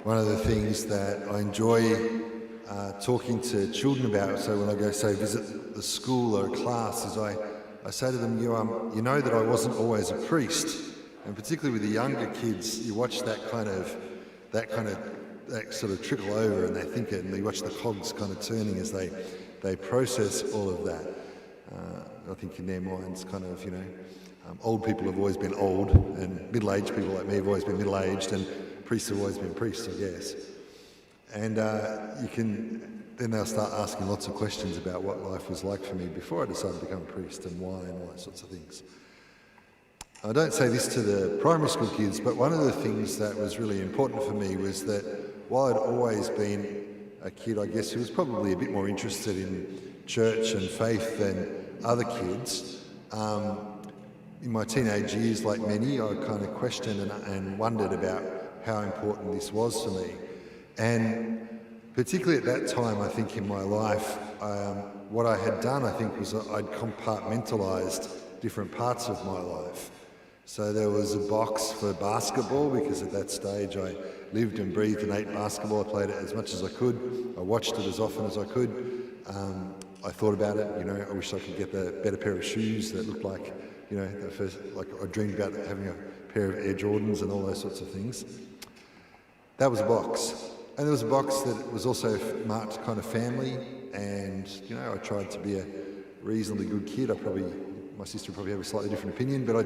one of the things that I enjoy talking to children about, so when I go, say, visit the school or a class, is I say to them, you know that I wasn't always a priest. And particularly with the younger kids, you watch that sort of trickle over, and they think it, and you watch the cogs kind of turning as they process all of that. I think in their minds, kind of, old people have always been old, and middle-aged people like me have always been middle-aged, and priests have always been priests, I guess. And then they'll start asking lots of questions about what life was like for me before I decided to become a priest, and why, and all those sorts of things. I don't say this to the primary school kids, but one of the things that was really important for me was that while I'd always been a kid, I guess, who was probably a bit more interested in church and faith than other kids, in my teenage years, like many, I kind of questioned and wondered about how important this was for me. And particularly at that time, I think, in my life, what I had done, I think, was I'd compartmentalised different parts of my life. So there was a box for basketball, because at that stage I lived and breathed and ate basketball. I played it as much as I could. I watched it as often as I could. I thought about it, I wish I could get the better pair of shoes that looked like, the first, like I dreamed about having a pair of Air Jordans and all those sorts of things. That was a box. And there was a box that was also marked kind of family, and, I tried to be a reasonably good kid. My sister probably have a slightly different opinion, but I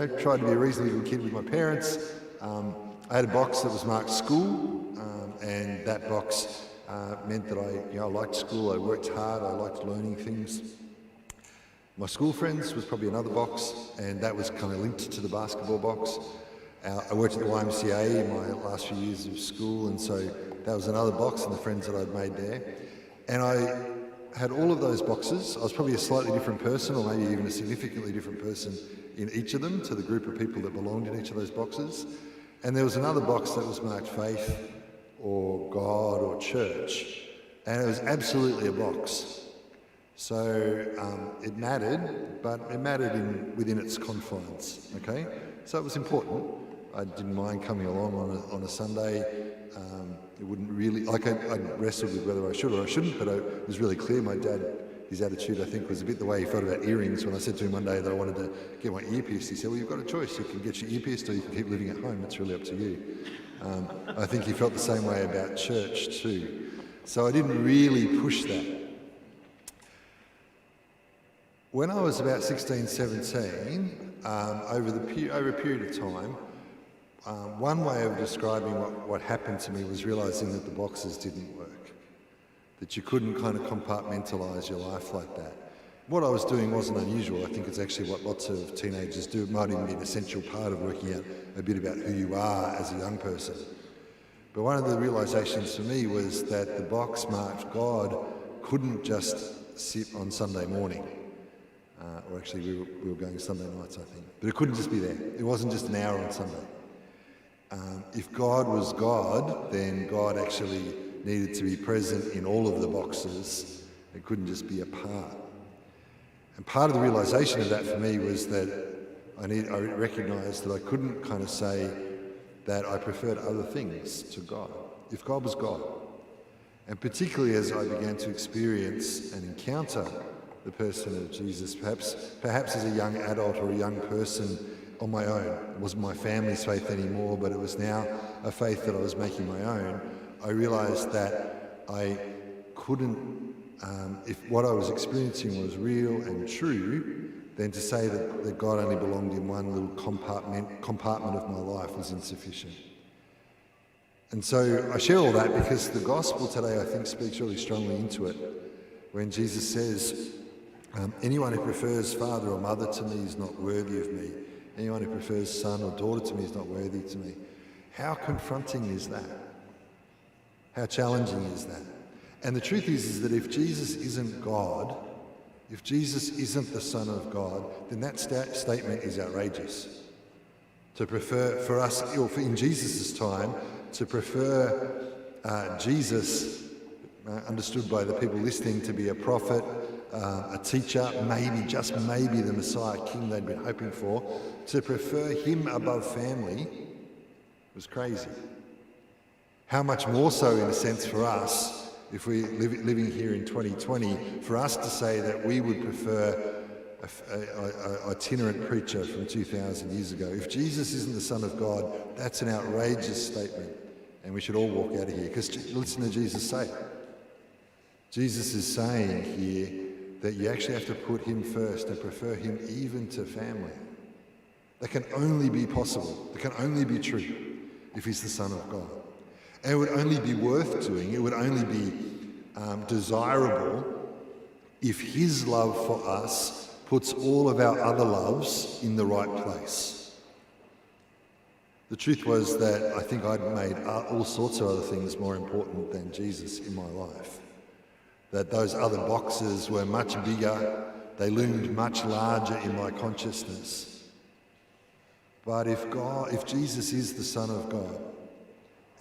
tried to be a reasonably good kid with my parents. I had a box that was marked school, and that box meant that I liked school, I worked hard, I liked learning things. My school friends was probably another box, and that was kind of linked to the basketball box. I worked at the YMCA in my last few years of school, and so that was another box, and the friends that I'd made there. And I had all of those boxes. I was probably a slightly different person, or maybe even a significantly different person in each of them, to the group of people that belonged in each of those boxes. And there was another box that was marked faith or God or church, and it was absolutely a box. So it mattered, but it mattered within its confines, okay? So it was important. I didn't mind coming along on a Sunday. It wouldn't really, I wrestled with whether I should or I shouldn't, but it was really clear. My dad, his attitude, I think, was a bit the way he felt about earrings. When I said to him one day that I wanted to get my ear pierced, he said, well, you've got a choice. You can get your ear pierced or you can keep living at home. It's really up to you. I think he felt the same way about church too. So I didn't really push that. When I was about 16, 17, over a period of time, one way of describing what happened to me was realising that the boxes didn't work, that you couldn't kind of compartmentalise your life like that. What I was doing wasn't unusual. I think it's actually what lots of teenagers do. It might even be an essential part of working out a bit about who you are as a young person. But one of the realisations for me was that the box marked God couldn't just sit on Sunday morning. Or actually we were going Sunday nights, I think. But it couldn't just be there. It wasn't just an hour on Sunday. If God was God, then God actually needed to be present in all of the boxes. It couldn't just be a part. And part of the realisation of that for me was that I recognised that I couldn't kind of say that I preferred other things to God. If God was God, and particularly as I began to experience and encounter the person of Jesus, perhaps as a young adult or a young person on my own. It wasn't my family's faith anymore, but it was now a faith that I was making my own. I realised that I couldn't, if what I was experiencing was real and true, then to say that God only belonged in one little compartment of my life was insufficient. And so I share all that because the gospel today, I think, speaks really strongly into it. When Jesus says, anyone who prefers father or mother to me is not worthy of me. Anyone who prefers son or daughter to me is not worthy to me. How confronting is that? How challenging is that? And the truth is that if Jesus isn't God, if Jesus isn't the Son of God, then that statement is outrageous. To prefer, for us, or in Jesus' time, to prefer Jesus, understood by the people listening to be a prophet, a teacher, maybe, just maybe the Messiah King they'd been hoping for, to prefer him above family was crazy. How much more so, in a sense, for us, if we're living here in 2020, for us to say that we would prefer an itinerant preacher from 2,000 years ago. If Jesus isn't the Son of God, that's an outrageous statement, and we should all walk out of here, because listen to Jesus say it. Jesus is saying here that you actually have to put him first and prefer him even to family. That can only be possible, that can only be true if he's the Son of God. And it would only be worth doing, it would only be desirable if his love for us puts all of our other loves in the right place. The truth was that I think I'd made all sorts of other things more important than Jesus in my life. That those other boxes were much bigger, they loomed much larger in my consciousness. But if Jesus is the Son of God,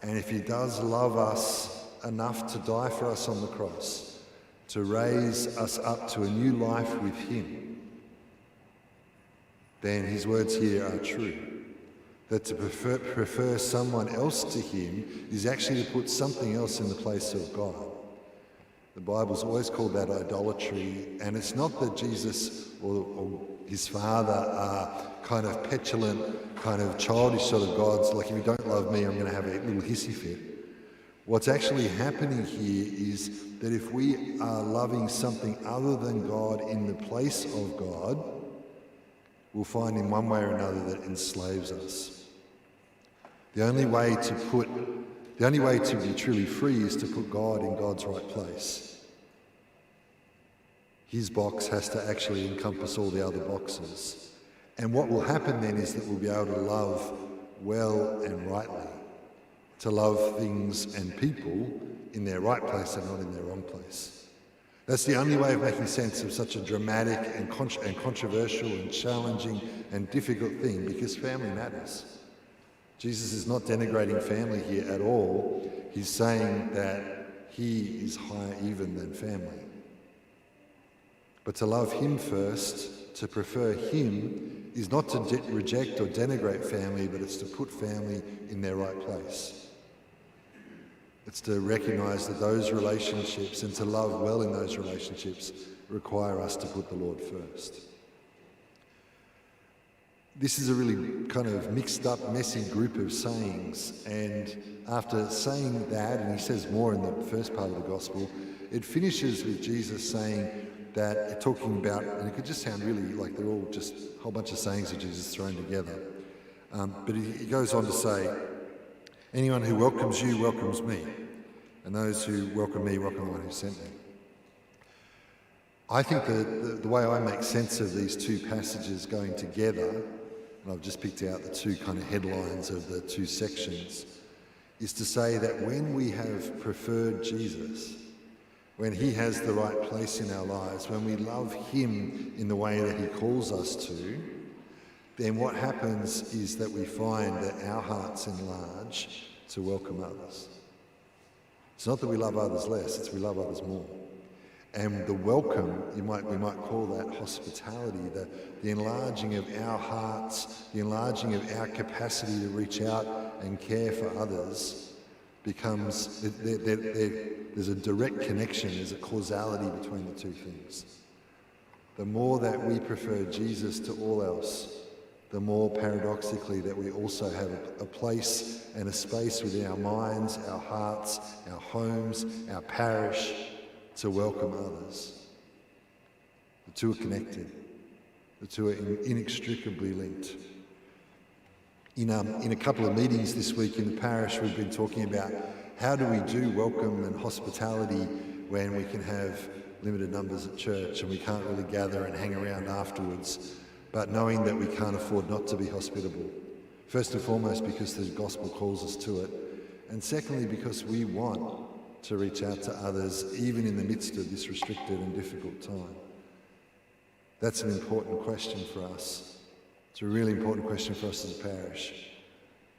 and if he does love us enough to die for us on the cross, to raise us up to a new life with him, then his words here are true. That to prefer someone else to him is actually to put something else in the place of God. The Bible's always called that idolatry, and it's not that Jesus or his Father are kind of petulant, kind of childish sort of gods, like if you don't love me, I'm going to have a little hissy fit. What's actually happening here is that if we are loving something other than God in the place of God, we'll find in one way or another that enslaves us. The only way to be truly free is to put God in God's right place. His box has to actually encompass all the other boxes. And what will happen then is that we'll be able to love well and rightly, to love things and people in their right place and not in their wrong place. That's the only way of making sense of such a dramatic and controversial and challenging and difficult thing, because family matters. Jesus is not denigrating family here at all. He's saying that he is higher even than family. But to love him first, to prefer him, is not to reject or denigrate family, but it's to put family in their right place. It's to recognise that those relationships and to love well in those relationships require us to put the Lord first. This is a really kind of mixed up, messy group of sayings, and after saying that, and he says more in the first part of the gospel, it finishes with Jesus saying that, talking about, and it could just sound really like they're all just a whole bunch of sayings of Jesus thrown together, but he goes on to say, anyone who welcomes you welcomes me, and those who welcome me welcome the one who sent me. I think the way I make sense of these two passages going together, and I've just picked out the two kind of headlines of the two sections, is to say that when we have preferred Jesus, when he has the right place in our lives, when we love him in the way that he calls us to, then what happens is that we find that our hearts enlarge to welcome others. It's not that we love others less, it's we love others more. And the welcome, we might call that hospitality, the enlarging of our hearts, the enlarging of our capacity to reach out and care for others becomes, there's a direct connection, there's a causality between the two things. The more that we prefer Jesus to all else, the more paradoxically that we also have a place and a space within our minds, our hearts, our homes, our parish, to welcome others. The two are connected. The two are inextricably linked. In a couple of meetings this week in the parish, we've been talking about how do we do welcome and hospitality when we can have limited numbers at church and we can't really gather and hang around afterwards, but knowing that we can't afford not to be hospitable. First and foremost, because the gospel calls us to it, and secondly, because we want to reach out to others even in the midst of this restricted and difficult time. That's an important question for us. It's a really important question for us as a parish,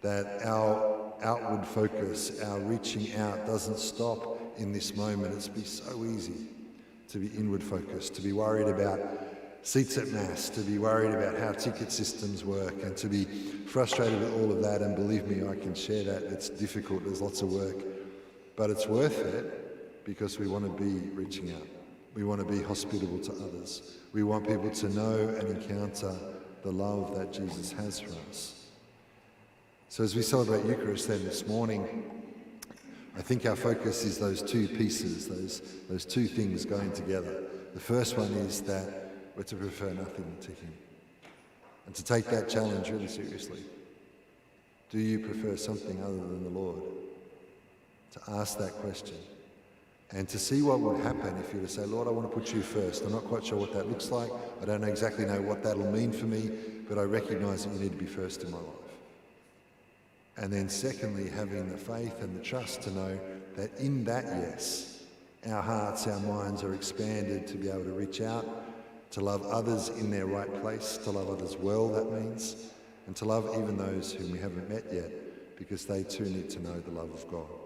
that our outward focus, our reaching out doesn't stop in this moment. It's be so easy to be inward focused, to be worried about seats at Mass, to be worried about how ticket systems work, and to be frustrated with all of that. And believe me, I can share that. It's difficult, there's lots of work, but it's worth it because we want to be reaching out. We want to be hospitable to others. We want people to know and encounter the love that Jesus has for us. So as we celebrate Eucharist then this morning, I think our focus is those two pieces, those two things going together. The first one is that we're to prefer nothing to him, and to take that challenge really seriously. Do you prefer something other than the Lord? To ask that question, and to see what would happen if you were to say, Lord, I want to put you first. I'm not quite sure what that looks like. I don't exactly know what that'll mean for me, but I recognise that you need to be first in my life. And then secondly, having the faith and the trust to know that in that yes, our hearts, our minds are expanded to be able to reach out, to love others in their right place, to love others well, that means, and to love even those whom we haven't met yet, because they too need to know the love of God.